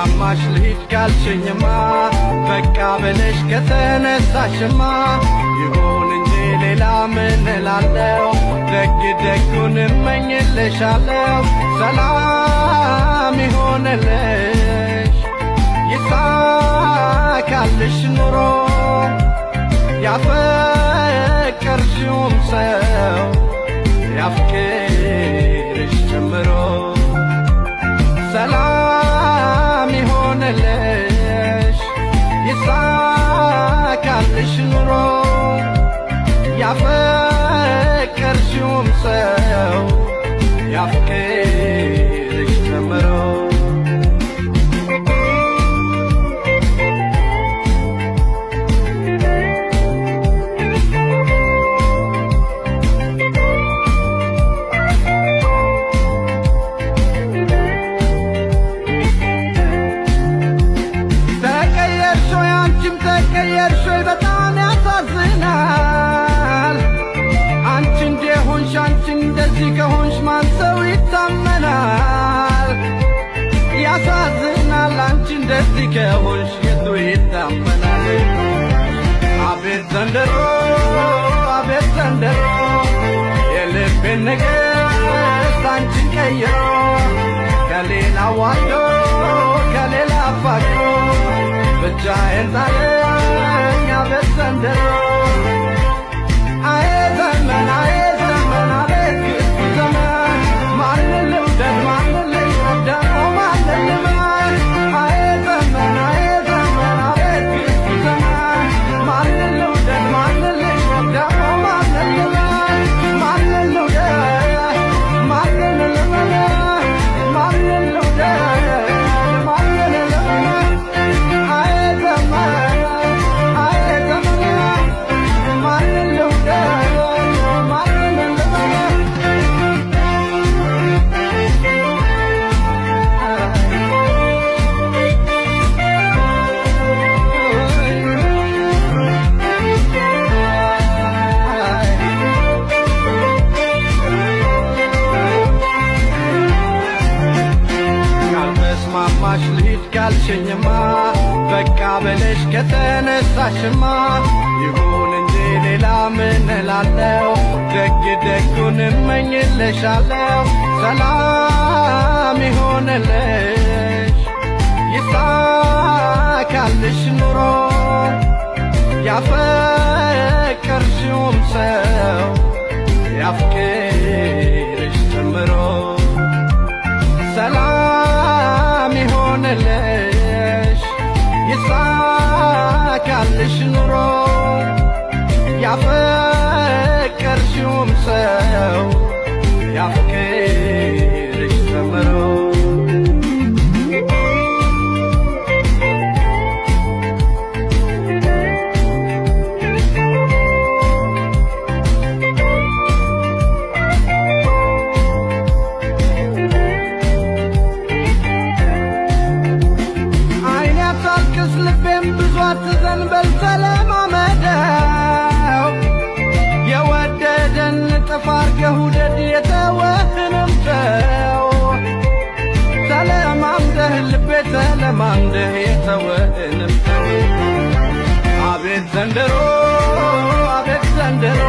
ተስማማሽ ልሂድ ካልሽኝማ በቃ ብለሽ ከተነሳሽማ ይሁን እንጂ ሌላ ምን እላለሁ? ደግ ደጉን እመኝልሻለሁ። ሰላም ይሆንልሽ ይሳካልሽ ኑሮ ያፈቀርሽውም ሰው ያፍቅርሽ ጨምሮ ሰላም ይሆንልሽ ይሳካልሽ ኑሮ ያፈቀርሽውም ሰው ያፍቅርሽ ጨምሮ ተቀየርሾይ በጣም ያሳዝናል። አንቺ እንደሆንሽ አንቺ እንደዚህ ከሆንሽ ማን ሰው ይታመናል? ያሳዝናል። አንቺ እንደዚህ ከሆንሽ የቱ ይታመናል? አቤት ዘንድሮ አቤት ዘንድሮ የልቤን ንግሥት አንቺን ቀይሮ ከሌላ ዋዶ ከሌላ አፋቅሮ ብቻዬን ጣለኝ አቤት ዘንድሮ አዬ ዘመን አቤት ክፉ ዘመን ማንን ልውደድ ማንን ልውደድ ደግሞ ማንን ልመን አዬ ዘመን አቤት ክፉ ዘመን ማንን ልውደድ ማንን ልውደድ ደግሞ ማንን ልመን ማንን ልውደድ ማንን ልመን ማንን ልውደድ ማንን ልመን አዬ ዘመን ማንን ልውደድ ማንን ልመን ካልተስማማሽ ልሂድ ካልሽኝማ በቃ ብለሽ ከተነሳሽማ ይሁን እንጂ ሌላ ምን እላለሁ? ደግ ደጉን እመኝልሻለሁ። ሰላም ይሆንልሽ ይሳካልሽ ኑሮ ያፈቀርሽውም ሰው ያፍቅርሽ ጨምሮ ሰላም ይሆንልሽ ይሳካልሽ ኑሮ ያፈቀርሽውም ሰው ያፍቅርሽ ጨምሮ ልቤም ብዙ አትዘንበል ተለማመደው የወደደን ጥፍ አርገህ ውደድ የተወህንም ተው ተለማምደህ ልቤ ተለማምደህ የተወህንም ተው አቤት ዘንድሮ አቤት ዘንድሮ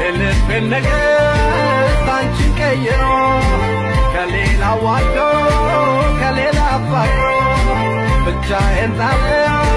የልቤን ንግሥት አንቺን ቀይሮ ከሌላ ዋዶ ከሌላ አፋቅሮ ብቻዬን ጣለኝ